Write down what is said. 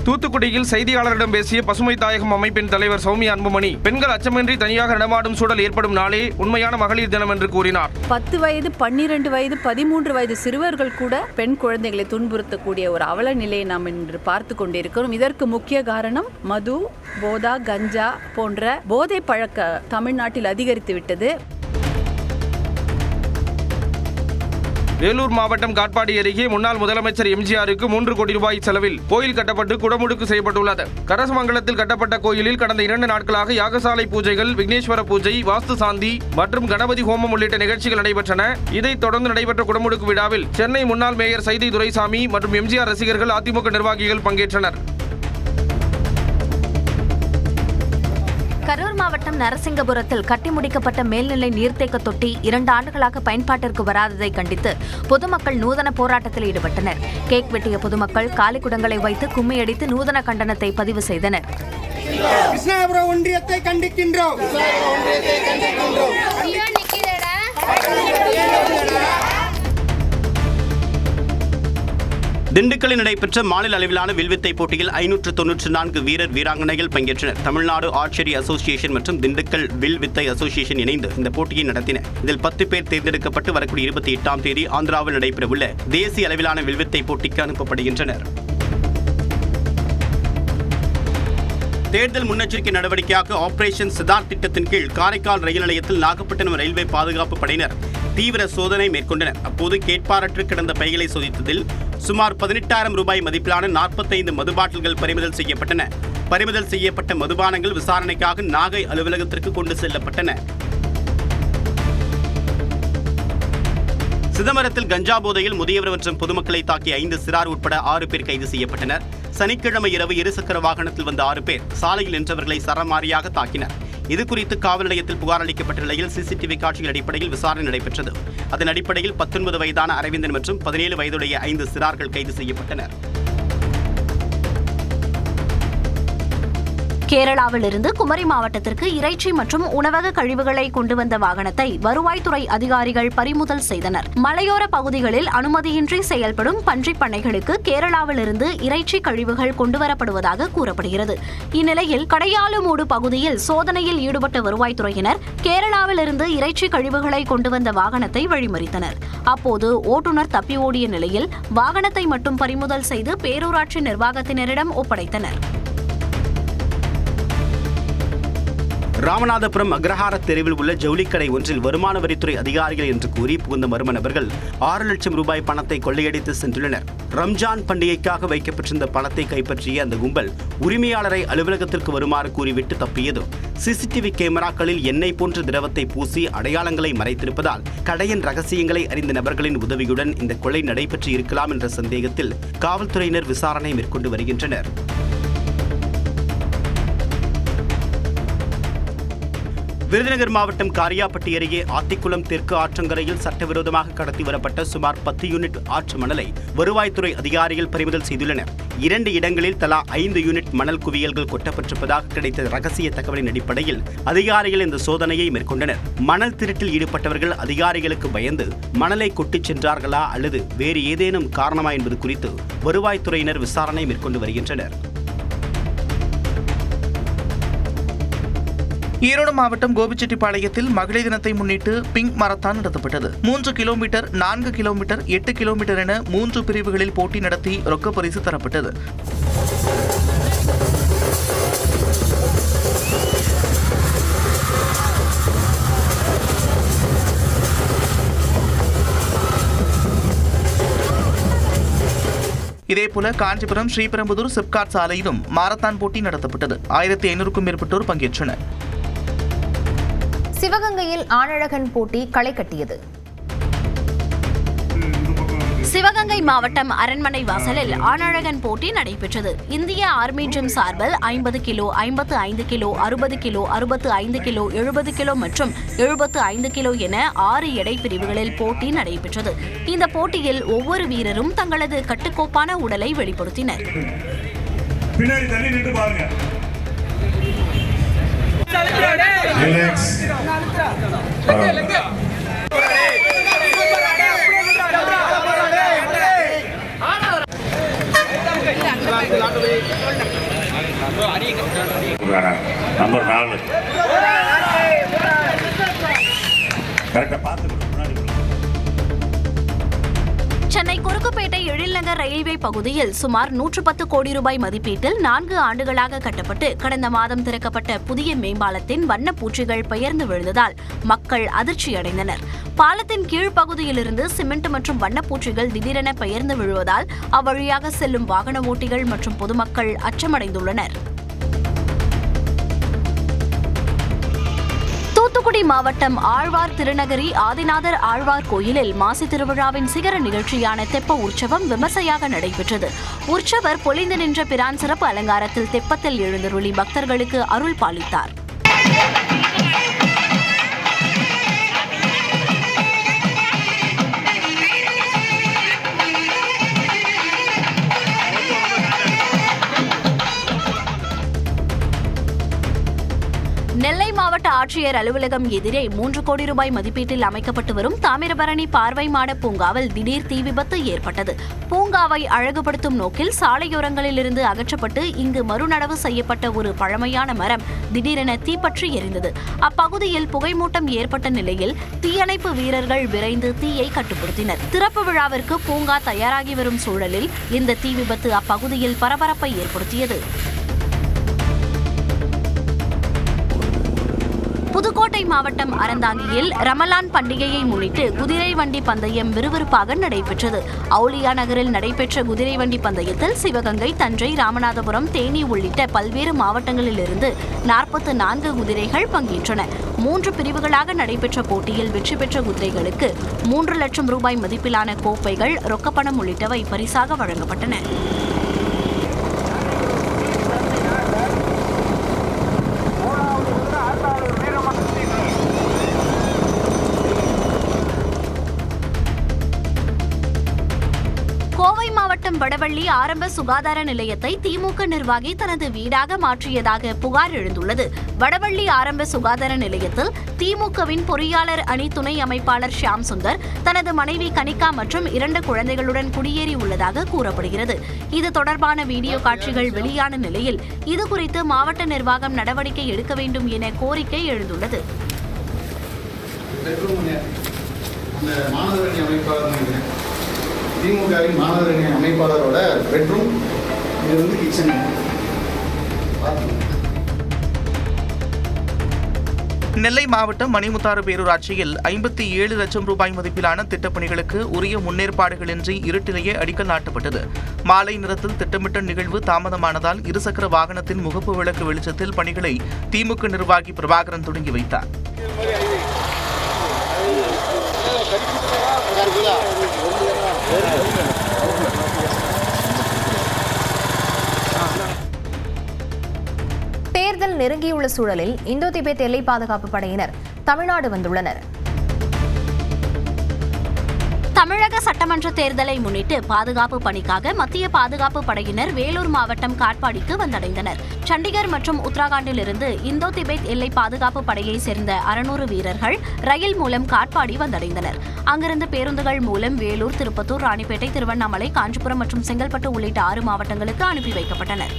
தூத்துக்குடியில் செய்தியாளரிடம் பேசிய பசுமை தாயகம் அமைப்பின் தலைவர் சௌமியா அன்புமணி, பெண்கள் அச்சமின்றி தனியாக நடமாடும் சூழல் ஏற்படும் நாளே உண்மையான மகளிர் தினம் என்று கூறினார். 10 வயது, 12 வயது, 13 வயது சிறுவர்கள் கூட பெண் குழந்தைகளை துன்புறுத்தக்கூடிய ஒரு அவல நிலையை நாம் இன்று பார்த்து கொண்டிருக்கிறோம். இதற்கு முக்கிய காரணம் மது, போதா, கஞ்சா போன்ற போதை பழக்க தமிழ்நாட்டில் அதிகரித்து விட்டது. வேலூர் மாவட்டம் காட்பாடி அருகே முன்னாள் முதலமைச்சர் எம்ஜிஆருக்கு 3 கோடி ரூபாய் செலவில் கோயில் கட்டப்பட்டு குடமுழுக்கு செய்யப்பட்டுள்ளது. கரசமங்கலத்தில் கட்டப்பட்ட கோயிலில் கடந்த 2 நாட்களாக யாகசாலை பூஜைகள், விக்னேஸ்வர பூஜை, வாஸ்து சாந்தி மற்றும் கணபதி ஹோமம் உள்ளிட்ட நிகழ்ச்சிகள் நடைபெற்றன. இதைத் தொடர்ந்து நடைபெற்ற குடமுழுக்கு விழாவில் சென்னை முன்னாள் மேயர் சைதை துரைசாமி மற்றும் எம்ஜிஆர் ரசிகர்கள், அதிமுக நிர்வாகிகள் பங்கேற்றனர். கரூர் மாவட்டம் நரசிங்கபுரத்தில் கட்டி முடிக்கப்பட்ட மேல்நிலை நீர்த்தேக்க தொட்டி 2 ஆண்டுகளாக பயன்பாட்டிற்கு வராததை கண்டித்து பொதுமக்கள் நூதன போராட்டத்தில் ஈடுபட்டனர். கேக் வெட்டிய பொதுமக்கள் காலிக்குடங்களை வைத்து கும்மியடித்து நூதன கண்டனத்தை பதிவு செய்தனர். கிருஷ்ணாபுரம் ஒன்றியத்தை கண்டிக்கின்றோம். திண்டுக்கல்லில் நடைபெற்ற மாநில அளவிலான வில்வித்தை போட்டியில் 594 வீரர் வீராங்கனைகள் பங்கேற்றனர். தமிழ்நாடு ஆர்ச்சரி அசோசியேஷன் மற்றும் திண்டுக்கல் வில்வித்தை அசோசியேஷன் இணைந்து இந்த போட்டியை நடத்தின. இதில் 10 பேர் தேர்ந்தெடுக்கப்பட்டு வரக்கூடிய 28ஆம் தேதி ஆந்திராவில் நடைபெறவுள்ள தேசிய அளவிலான வில்வித்தை போட்டிக்கு அனுப்பப்படுகின்றனர். தேர்தல் முன்னெச்சரிக்கை நடவடிக்கையாக ஆபரேஷன் சித்தார்த் திட்டத்தின் கீழ் காரைக்கால் ரயில் நிலையத்தில் நாகப்பட்டினம் ரயில்வே பாதுகாப்பு படையினர் தீவிர சோதனை மேற்கொண்டனர். அப்போது கேட்பாரற்று கிடந்த பைகளை சோதித்ததில் சுமார் 18,000 ரூபாய் மதிப்பிலான 45 மது பாட்டில்கள் பறிமுதல் செய்யப்பட்டன. பறிமுதல் செய்யப்பட்ட மதுபானங்கள் விசாரணைக்காக நாகை அலுவலகத்திற்கு கொண்டு செல்லப்பட்டன. சிதம்பரத்தில் கஞ்சா போதையில் முதியவர் மற்றும் பொதுமக்களை தாக்கிய 5 சிறார் உட்பட 6 பேர் கைது செய்யப்பட்டனர். சனிக்கிழமை இரவு இருசக்கர வாகனத்தில் வந்த 6 பேர் சாலையில் நின்றவர்களை சரமாரியாக தாக்கினர். இதுகுறித்து காவல் நிலையத்தில் புகார் அளிக்கப்பட்ட நிலையில் சிசிடிவி காட்சிகள் அடிப்படையில் விசாரணை நடைபெற்றது. அதன் அடிப்படையில் 19 வயதான அரவிந்தன் மற்றும் 17 வயதுடைய 5 சிறார்கள் கைது செய்யப்பட்டனர். கேரளாவிலிருந்து குமரி மாவட்டத்திற்கு இறைச்சி மற்றும் உணவக கழிவுகளை கொண்டு வந்த வாகனத்தை வருவாய்த்துறை அதிகாரிகள் பறிமுதல் செய்தனர். மலையோர பகுதிகளில் அனுமதியின்றி செயல்படும் பன்றிப் பண்ணைகளுக்கு கேரளாவிலிருந்து இறைச்சி கழிவுகள் கொண்டுவரப்படுவதாக கூறப்படுகிறது. இந்நிலையில் கடையாலுமூடு பகுதியில் சோதனையில் ஈடுபட்ட வருவாய்த்துறையினர் கேரளாவிலிருந்து இறைச்சி கழிவுகளை கொண்டு வந்த வாகனத்தை வழிமறித்தனர். அப்போது ஓட்டுநர் தப்பி ஓடிய நிலையில் வாகனத்தை மட்டும் பறிமுதல் செய்து பேரூராட்சி நிர்வாகத்தினரிடம் ஒப்படைத்தனர். ராமநாதபுரம் அக்ரஹார தெருவில் உள்ள ஜவுளிக்கடை ஒன்றில் வருமான வரித்துறை அதிகாரிகள் என்று கூறி புகுந்த மர்ம நபர்கள் 6 லட்சம் ரூபாய் பணத்தை கொள்ளையடித்து சென்றுள்ளனர். ரம்ஜான் பண்டிகைக்காக வைக்கப்பட்டிருந்த பணத்தை கைப்பற்றிய அந்த கும்பல் உரிமையாளரை அலுவலகத்திற்கு வருமாறு கூறிவிட்டு தப்பியது. சிசிடிவி கேமராக்களில் எண்ணெய் போன்ற திரவத்தை பூசி அடையாளங்களை மறைத்திருப்பதால் கடையின் ரகசியங்களை அறிந்த நபர்களின் உதவியுடன் இந்த கொலை நடைபெற்று இருக்கலாம் என்ற சந்தேகத்தில் காவல்துறையினர் விசாரணை மேற்கொண்டு வருகின்றனர். விருதுநகர் மாவட்டம் காரியாபட்டி அருகே ஆத்திக்குளம் தெற்கு ஆற்றங்கரையில் சட்டவிரோதமாக கடத்தி வரப்பட்ட சுமார் 10 யூனிட் ஆற்று மணலை வருவாய்த்துறை அதிகாரிகள் பறிமுதல் செய்துள்ளனர். 2 இடங்களில் தலா 5 யூனிட் மணல் குவியல்கள் கொட்டப்பட்டிருப்பதாக கிடைத்த ரகசிய தகவலின் அடிப்படையில் அதிகாரிகள் இந்த சோதனையை மேற்கொண்டனர். மணல் திருட்டில் ஈடுபட்டவர்கள் அதிகாரிகளுக்கு பயந்து மணலை கொட்டிச் சென்றார்களா அல்லது வேறு ஏதேனும் காரணமா என்பது குறித்து வருவாய்த்துறையினர் விசாரணை மேற்கொண்டு வருகின்றனர். ஈரோடு மாவட்டம் கோபிச்செட்டிப்பாளையத்தில் மகளிர் தினத்தை முன்னிட்டு பிங்க் மரத்தான் நடத்தப்பட்டது. 3 கிலோமீட்டர், 4 கிலோமீட்டர், 8 கிலோமீட்டர் என 3 பிரிவுகளில் போட்டி நடத்தி ரொக்க பரிசு தரப்பட்டது. இதேபோல காஞ்சிபுரம் ஸ்ரீபெரும்புதூர் சிப்காட் சாலையிலும் மாரத்தான் போட்டி நடத்தப்பட்டது. 1500க்கும் மேற்பட்டோர் பங்கேற்றனர். சிவகங்கையில் ஆனழகன் போட்டி களை கட்டியது. சிவகங்கை மாவட்டம் அரண்மனை வாசலில் ஆனழகன் போட்டி நடைபெற்றது. இந்திய ஆர்மி ஜிம் சார்பில் 50 kilo, 55 kilo, 60 kilo, 65 kilo, 70 kilo மற்றும் 75 கிலோ என 6 எடை பிரிவுகளில் போட்டி நடைபெற்றது. இந்த போட்டியில் ஒவ்வொரு வீரரும் தங்களது கட்டுக்கோப்பான உடலை வெளிப்படுத்தினர். Relax. கொடுத்துருக்காங்க. நம்பர் 4 கரெக்டாக பார்த்துக்கணும். முன்னாடி சென்னை குறுக்குப்பேட்டை எழில்நகர் ரயில்வே பகுதியில் சுமார் 110 கோடி ரூபாய் மதிப்பீட்டில் 4 ஆண்டுகளாக கட்டப்பட்டு கடந்த மாதம் திறக்கப்பட்ட புதிய மேம்பாலத்தின் வண்ணப்பூச்சிகள் பெயர்ந்து விழுந்ததால் மக்கள் அதிர்ச்சியடைந்தனர். பாலத்தின் கீழ்ப்பகுதியிலிருந்து சிமெண்ட் மற்றும் வண்ணப்பூச்சிகள் திடீரென பெயர்ந்து விழுவதால் அவ்வழியாக செல்லும் வாகன ஓட்டிகள் மற்றும் பொதுமக்கள் அச்சமடைந்துள்ளனர். தூத்துக்குடி மாவட்டம் ஆழ்வார் திருநகரி ஆதிநாதர் ஆழ்வார் கோயிலில் மாசி திருவிழாவின் சிகர நிகழ்ச்சியான தெப்ப உற்சவம் விமர்சையாக நடைபெற்றது. உற்சவர் பொலிந்து நின்ற பிரான் சிறப்பு அலங்காரத்தில் தெப்பத்தில் எழுந்தருளி பக்தர்களுக்கு அருள் பாலித்தார். நெல்லை மாவட்ட ஆட்சியர் அலுவலகம் எதிரே 3 கோடி ரூபாய் மதிப்பீட்டில் அமைக்கப்பட்டு வரும் தாமிரபரணி பார்வை மாட பூங்காவில் திடீர் தீ விபத்து ஏற்பட்டது. பூங்காவை அழகுபடுத்தும் நோக்கில் சாலையோரங்களிலிருந்து அகற்றப்பட்டு இங்கு மறுநடவு செய்யப்பட்ட ஒரு பழமையான மரம் திடீரென தீப்பற்றி எரிந்தது. அப்பகுதியில் புகைமூட்டம் ஏற்பட்ட நிலையில் தீயணைப்பு வீரர்கள் விரைந்து தீயை கட்டுப்படுத்தினர். திறப்பு விழாவிற்கு பூங்கா தயாராகி வரும் சூழலில் இந்த தீ விபத்து அப்பகுதியில் பரபரப்பை ஏற்படுத்தியது. புதுக்கோட்டை மாவட்டம் அறந்தாங்கியில் ரமலான் பண்டிகையை முன்னிட்டு குதிரை வண்டி பந்தயம் விறுவிறுப்பாக நடைபெற்றது. அவுலியா நகரில் நடைபெற்ற குதிரை வண்டி பந்தயத்தில் சிவகங்கை, தஞ்சை, ராமநாதபுரம், தேனி உள்ளிட்ட பல்வேறு மாவட்டங்களிலிருந்து 44 குதிரைகள் பங்கேற்றன. 3 பிரிவுகளாக நடைபெற்ற போட்டியில் வெற்றி பெற்ற குதிரைகளுக்கு 3 லட்சம் ரூபாய் மதிப்பிலான கோப்பைகள், ரொக்கப்பணம் உள்ளிட்டவை பரிசாக வழங்கப்பட்டன. கோவை மாவட்டம் வடவள்ளி ஆரம்ப சுகாதார நிலையத்தை திமுக நிர்வாகி தனது வீடாக மாற்றியதாக புகார் எழுந்துள்ளது. வடவள்ளி ஆரம்ப சுகாதார நிலையத்தில் திமுகவின் பொறியாளர் அணி துணை அமைப்பாளர் ஷியாம் சுந்தர் தனது மனைவி கனிகா மற்றும் 2 குழந்தைகளுடன் குடியேறி உள்ளதாக கூறப்படுகிறது. இது தொடர்பான வீடியோ காட்சிகள் வெளியான நிலையில் இதுகுறித்து மாவட்ட நிர்வாகம் நடவடிக்கை எடுக்க வேண்டும் என கோரிக்கை எழுந்துள்ளது. திமுகவின் மாணவரணி அமைப்பாளரோட பெட்ரூம், இது கிச்சன். நெல்லை மாவட்டம் மணிமுத்தாறு பேரூராட்சியில் 57 லட்சம் ரூபாய் மதிப்பிலான திட்டப்பணிகளுக்கு உரிய முன்னேற்பாடுகளின்றி இருட்டிலேயே அடிக்கல் நாட்டப்பட்டது. மாலை நேரத்தில் திட்டமிட்ட நிகழ்வு தாமதமானதால் இருசக்கர வாகனத்தின் முகப்பு விளக்கு வெளிச்சத்தில் பணிகளை திமுக நிர்வாகி பிரபாகரன் தொடங்கி வைத்தார். தேர்தல் நெருங்கியுள்ள சூழலில் இந்தோ திபெத் எல்லை பாதுகாப்பு படையினர் தமிழ்நாடு வந்துள்ளனர். தமிழக சட்டமன்ற தேர்தலை முன்னிட்டு பாதுகாப்பு பணிக்காக மத்திய பாதுகாப்பு படையினர் வேலூர் மாவட்டம் காட்பாடிக்கு வந்தடைந்தனர். சண்டிகர் மற்றும் உத்தராகண்டிலிருந்து இந்தோ திபெத் எல்லை பாதுகாப்பு படையை சேர்ந்த 600 வீரர்கள் ரயில் மூலம் காட்பாடி வந்தடைந்தனர். அங்கிருந்து பேருந்துகள் மூலம் வேலூர், திருப்பத்தூர், ராணிப்பேட்டை, திருவண்ணாமலை, காஞ்சிபுரம் மற்றும் செங்கல்பட்டு உள்ளிட்ட 6 மாவட்டங்களுக்கு அனுப்பி வைக்கப்பட்டனர்.